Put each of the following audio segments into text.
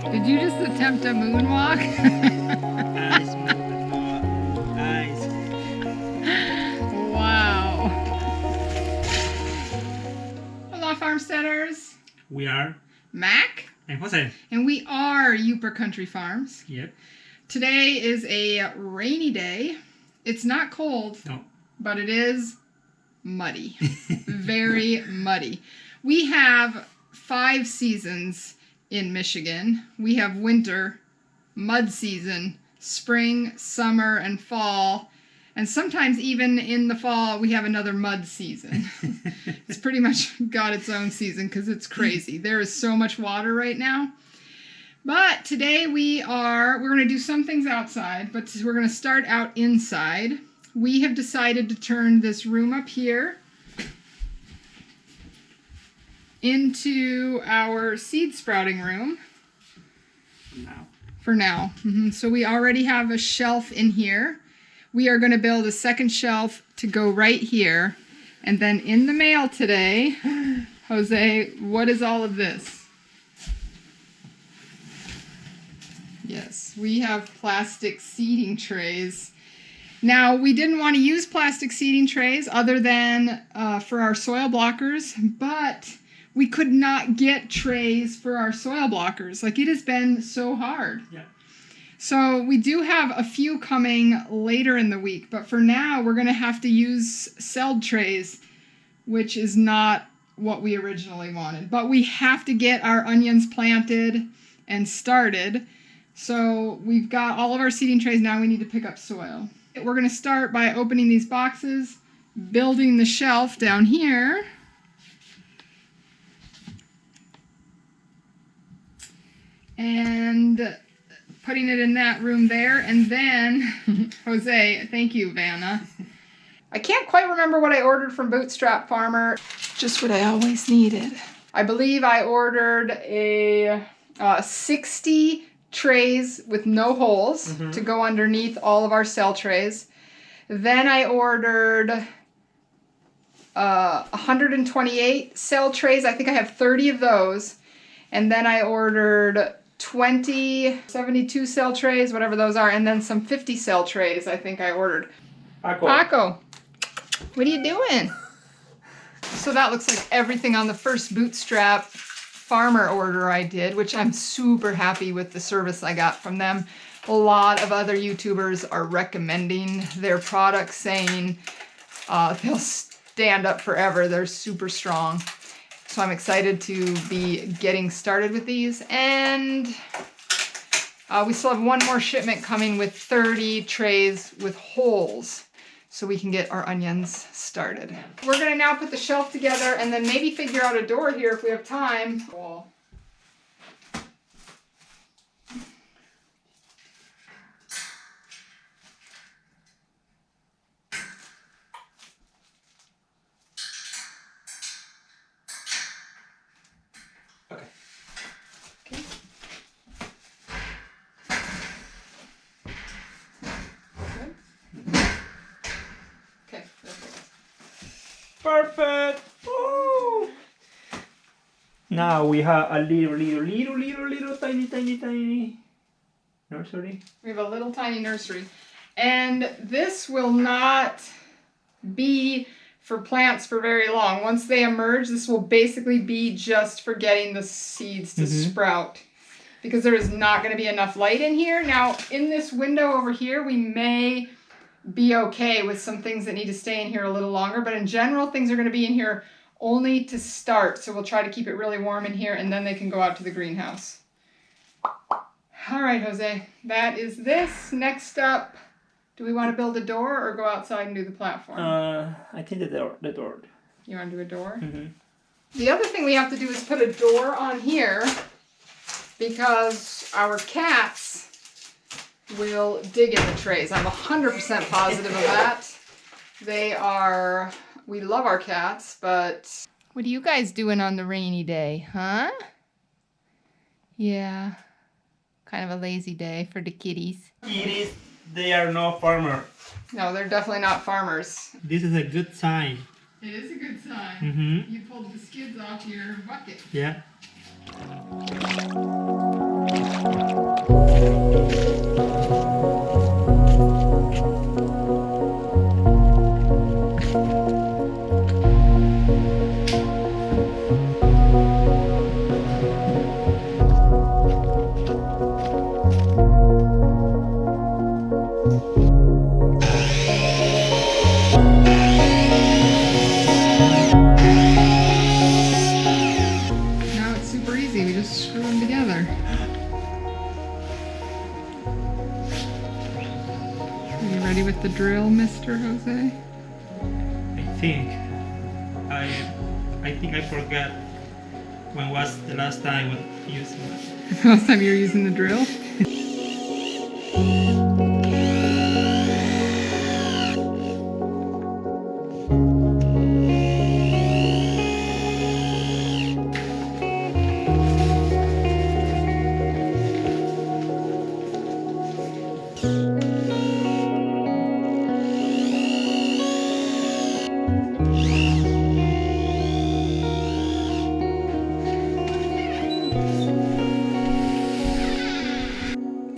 Did you just attempt a moonwalk? Eyes moving more. Eyes. Wow. Hola Farmsteaders. We are. Mac. And Jose. And we are Yooper Country Farms. Yep. Today is a rainy day. It's not cold, No. but it is muddy. Very muddy. We have 5 seasons in Michigan. We have winter, mud season, spring, summer, and fall. And sometimes even in the fall, we have another mud season. It's pretty much got its own season because it's crazy. There is so much water right now. But today we're going to do some things outside, but we're going to start out inside. We have decided to turn this room up here into our seed sprouting room. For now. So we already have a shelf in here. We are going to build a second shelf to go right here. And then in the mail today, Jose, what is all of this? Yes, we have plastic seeding trays. Now, we didn't want to use plastic seeding trays other than for our soil blockers, but we could not get trays for our soil blockers. Like, it has been so hard. Yeah. So we do have a few coming later in the week, but for now we're going to have to use celled trays, which is not what we originally wanted. But we have to get our onions planted and started. So we've got all of our seeding trays. Now we need to pick up soil. We're going to start by opening these boxes, building the shelf down here. And putting it in that room there, and then, Jose, thank you, Vanna. I can't quite remember what I ordered from Bootstrap Farmer. Just what I always needed. I believe I ordered a 60 trays with no holes to go underneath all of our cell trays. Then I ordered 128 cell trays. I think I have 30 of those. And then I ordered 20 72 cell trays, whatever those are, and then some 50 cell trays I think I ordered. Paco, what are you doing? So that looks like everything on the first Bootstrap Farmer order I did, which I'm super happy with the service I got from them. A lot of other YouTubers are recommending their products, saying they'll stand up forever. They're super strong. So I'm excited to be getting started with these. And we still have one more shipment coming with 30 trays with holes so we can get our onions started. We're going to now put the shelf together and then maybe figure out a door here if we have time. Perfect! Woo! Now we have a little tiny nursery. We have a little tiny nursery. And this will not be for plants for very long. Once they emerge, this will basically be just for getting the seeds to sprout, because there is not going to be enough light in here. Now, in this window over here, we may be okay with some things that need to stay in here a little longer, but in general, things are going to be in here only to start. So we'll try to keep it really warm in here, and then they can go out to the greenhouse. All right, Jose, that is this. Next up, do we want to build a door or go outside and do the platform? I think the door. You want to do a door? Mm-hmm. The other thing we have to do is put a door on here because our cats will dig in the trays. I'm 100% positive of that. We love our cats, but... What are you guys doing on the rainy day, huh? Yeah, kind of a lazy day for the kitties. Kitties, they are no farmer. No, they're definitely not farmers. This is a good sign. It is a good sign. Mm-hmm. You pulled the skids off your bucket. Yeah. Now it's super easy. We just screw them together. Are you ready with the drill, Mr. Jose? I think I forgot when was the last time I used it. Last time you were using the drill?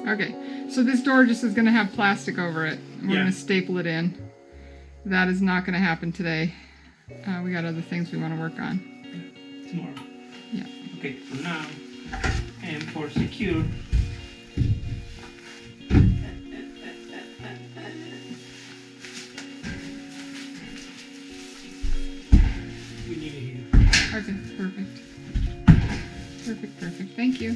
Okay, so this door just is going to have plastic over it. We're going to staple it in. That is not going to happen today. We got other things we want to work on. Tomorrow. Yeah. Okay, for now, and for secure. We need it here. Okay, perfect. Perfect. Thank you.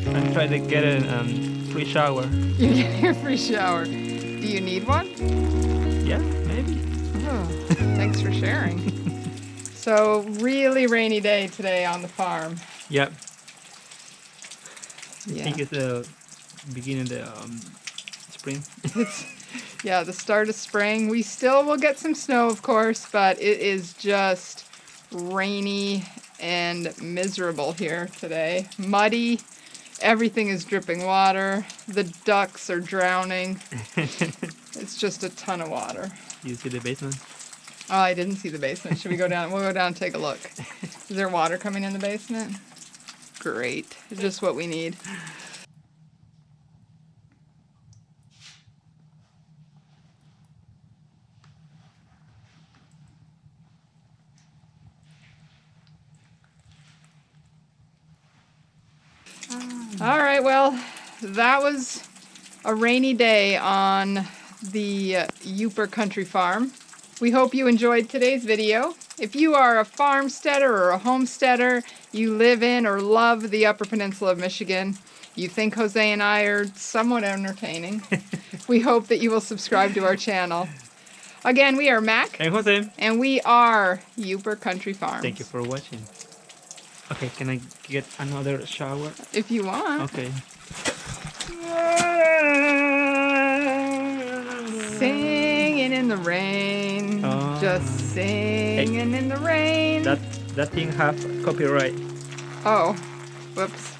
I'm trying to get a free shower. You're getting a free shower. Do you need one? Yeah, maybe. Oh, thanks for sharing. So, really rainy day today on the farm. Yep. Yeah. I think it's the beginning of the spring. Yeah, the start of spring. We still will get some snow, of course, but it is just rainy and miserable here today. Muddy. Everything is dripping water. The ducks are drowning. It's just a ton of water. You see the basement? Oh, I didn't see the basement. Should we go down? We'll go down and take a look. Is there water coming in the basement? Great. Just what we need. All right, well, that was a rainy day on the Yooper Country Farm. We hope you enjoyed today's video. If you are a farmsteader or a homesteader, you live in or love the Upper Peninsula of Michigan, you think Jose and I are somewhat entertaining, we hope that you will subscribe to our channel. Again, we are Mac. And Jose. And we are Yooper Country Farms. Thank you for watching. Okay, can I get another shower? If you want. Okay. Singing in the rain. Oh. Just singing in the rain. That thing have copyright. Oh, whoops.